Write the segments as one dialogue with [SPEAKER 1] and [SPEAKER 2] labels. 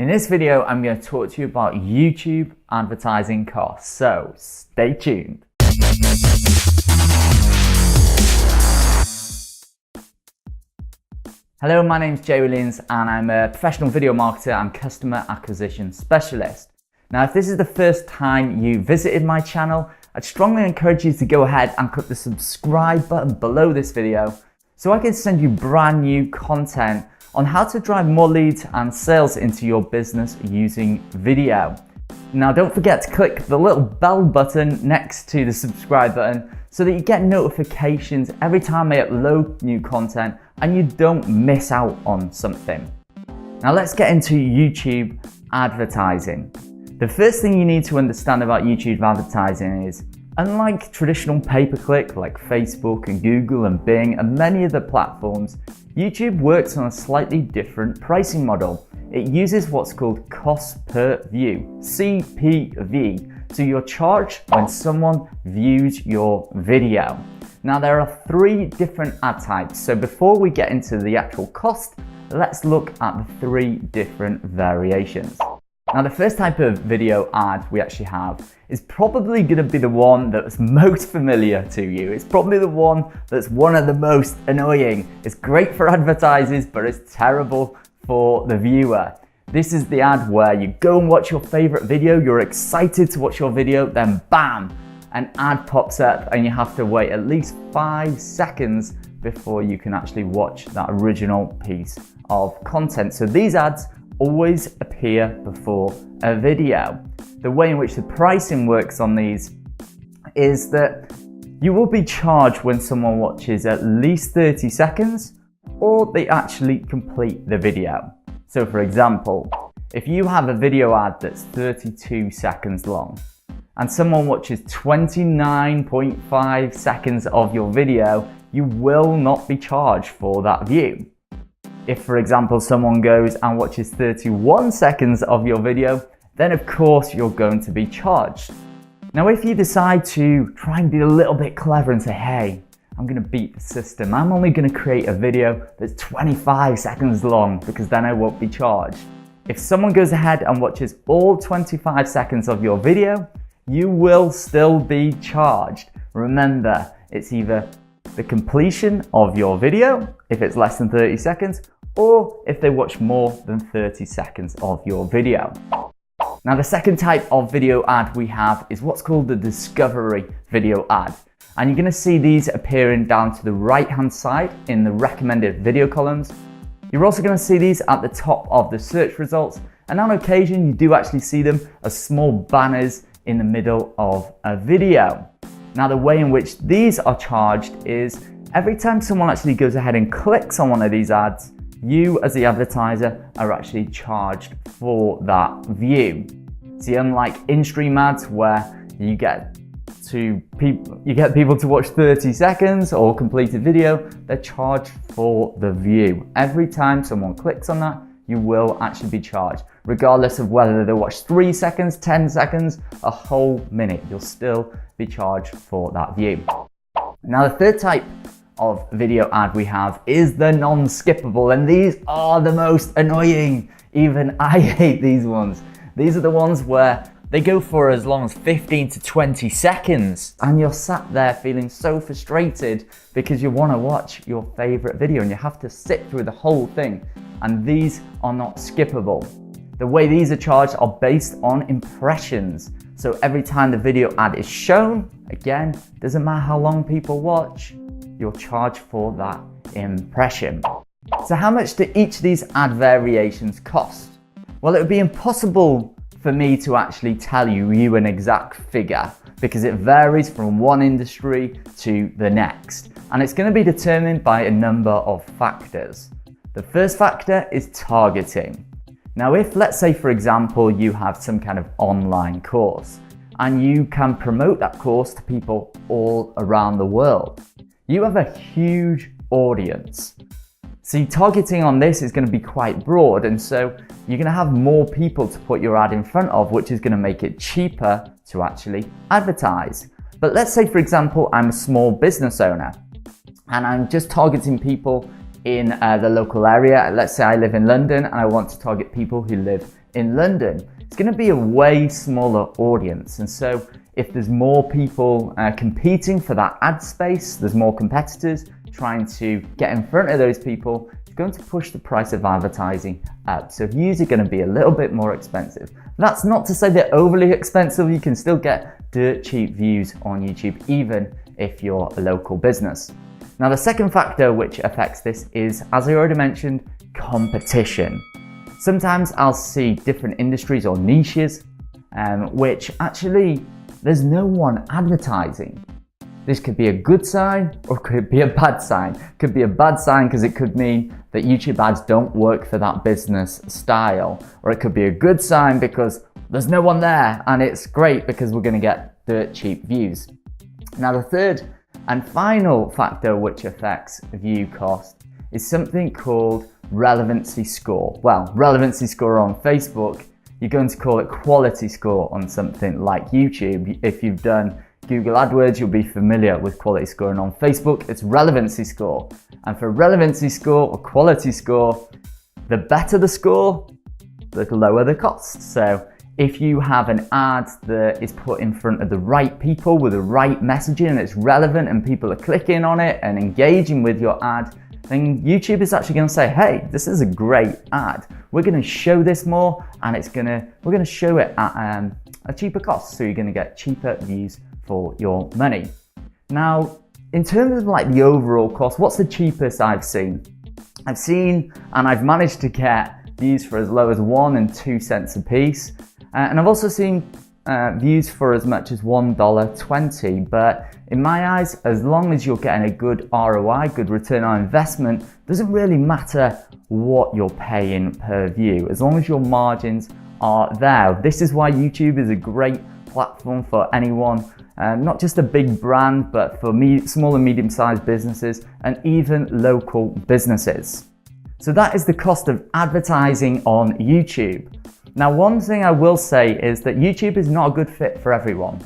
[SPEAKER 1] In this video, I'm going to talk to you about YouTube advertising costs, so stay tuned. Hello, my name's Jay Williams and I'm a professional video marketer and customer acquisition specialist. Now, if this is the first time you visited my channel, I'd strongly encourage you to go ahead and click the subscribe button below this video so I can send you brand new content on how to drive more leads and sales into your business using video. Now, don't forget to click the little bell button next to the subscribe button so that you get notifications every time I upload new content and you don't miss out on something. Now, let's get into YouTube advertising. The first thing you need to understand about YouTube advertising is, unlike traditional pay-per-click like Facebook and Google and Bing and many other platforms, YouTube works on a slightly different pricing model. It uses what's called cost per view, CPV, so you're charged when someone views your video. Now, there are 3 different ad types, so before we get into the actual cost, let's look at the 3 different variations. Now, the first type of video ad we actually have is probably going to be the one that's most familiar to you. It's probably the one that's one of the most annoying. It's great for advertisers, but it's terrible for the viewer. This is the ad where you go and watch your favorite video, you're excited to watch your video, then bam, an ad pops up and you have to wait at least 5 seconds before you can actually watch that original piece of content. So these ads always appear before a video. The way in which the pricing works on these is that you will be charged when someone watches at least 30 seconds or they actually complete the video. So for example, if you have a video ad that's 32 seconds long and someone watches 29.5 seconds of your video, you will not be charged for that view. If, for example, someone goes and watches 31 seconds of your video, then of course you're going to be charged. Now, if you decide to try and be a little bit clever and say, hey, I'm going to beat the system, I'm only going to create a video that's 25 seconds long because then I won't be charged. If someone goes ahead and watches all 25 seconds of your video, you will still be charged. Remember, it's either the completion of your video, if it's less than 30 seconds, or if they watch more than 30 seconds of your video. Now, the second type of video ad we have is what's called the discovery video ad. And you're going to see these appearing down to the right-hand side in the recommended video columns. You're also going to see these at the top of the search results. And on occasion, you do actually see them as small banners in the middle of a video. Now, the way in which these are charged is every time someone actually goes ahead and clicks on one of these ads, you as the advertiser are actually charged for that view. See, unlike in-stream ads where you get people to watch 30 seconds or complete a video, they're charged for the view. Every time someone clicks on that, you will actually be charged, regardless of whether they watch 3 seconds, 10 seconds, a whole minute, you'll still be charged for that view. Now, the third type of video ad we have is the non-skippable, and these are the most annoying. Even I hate these ones. These are the ones where they go for as long as 15 to 20 seconds and you're sat there feeling so frustrated because you want to watch your favorite video and you have to sit through the whole thing, and these are not skippable. The way these are charged are based on impressions. So every time the video ad is shown, again, doesn't matter how long people watch, you're charged for that impression. So how much do each of these ad variations cost? Well, it would be impossible for me to actually tell you an exact figure because it varies from one industry to the next. And it's going to be determined by a number of factors. The first factor is targeting. Now, if, let's say, for example, you have some kind of online course and you can promote that course to people all around the world, you have a huge audience. See, targeting on this is going to be quite broad, and so you're going to have more people to put your ad in front of, which is going to make it cheaper to actually advertise. But let's say, for example, I'm a small business owner and I'm just targeting people in the local area. Let's say I live in London and I want to target people who live in London, it's going to be a way smaller audience. And so if there's more people competing for that ad space, there's more competitors trying to get in front of those people, it's going to push the price of advertising up. So views are going to be a little bit more expensive. That's not to say they're overly expensive. You can still get dirt cheap views on YouTube, even if you're a local business. Now, the second factor which affects this is, as I already mentioned, competition. Sometimes I'll see different industries or niches which actually there's no one advertising. This could be a good sign or could be a bad sign. Could be a bad sign because it could mean that YouTube ads don't work for that business style. Or it could be a good sign because there's no one there and it's great because we're going to get dirt cheap views. Now, the third and final factor which affects view cost is something called relevancy score. Well, relevancy score on Facebook, you're going to call it quality score on something like YouTube. If you've done Google AdWords, you'll be familiar with quality score, and on Facebook, it's relevancy score. And for relevancy score or quality score, the better the score, the lower the cost. So if you have an ad that is put in front of the right people with the right messaging and it's relevant and people are clicking on it and engaging with your ad, then YouTube is actually going to say, hey, this is a great ad. We're going to show this more and we're going to show it at a cheaper cost. So you're going to get cheaper views for your money. Now, in terms of like the overall cost, what's the cheapest I've seen? I've seen and I've managed to get views for as low as 1 and 2 cents a piece. And I've also seen views for as much as $1.20. But in my eyes, as long as you're getting a good ROI, good return on investment, doesn't really matter what you're paying per view, as long as your margins are there. This is why YouTube is a great platform for anyone, not just a big brand, but for small and medium-sized businesses and even local businesses. So that is the cost of advertising on YouTube. Now, one thing I will say is that YouTube is not a good fit for everyone.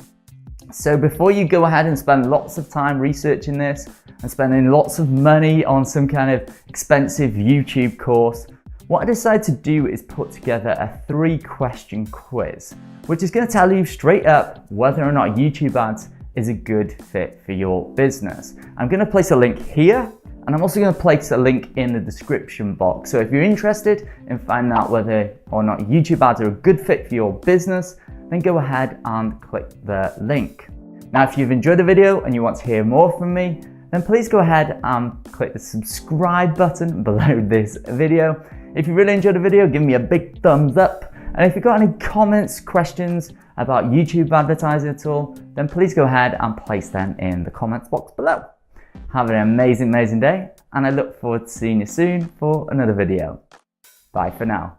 [SPEAKER 1] So before you go ahead and spend lots of time researching this and spending lots of money on some kind of expensive YouTube course, what I decided to do is put together a 3-question quiz, which is going to tell you straight up whether or not YouTube ads is a good fit for your business. I'm going to place a link here, and I'm also going to place a link in the description box. So if you're interested in finding out whether or not YouTube ads are a good fit for your business, then go ahead and click the link. Now, if you've enjoyed the video and you want to hear more from me, then please go ahead and click the subscribe button below this video. If you really enjoyed the video, give me a big thumbs up. And if you've got any comments, questions about YouTube advertising at all, then please go ahead and place them in the comments box below. Have an amazing day, and I look forward to seeing you soon for another video. Bye for now.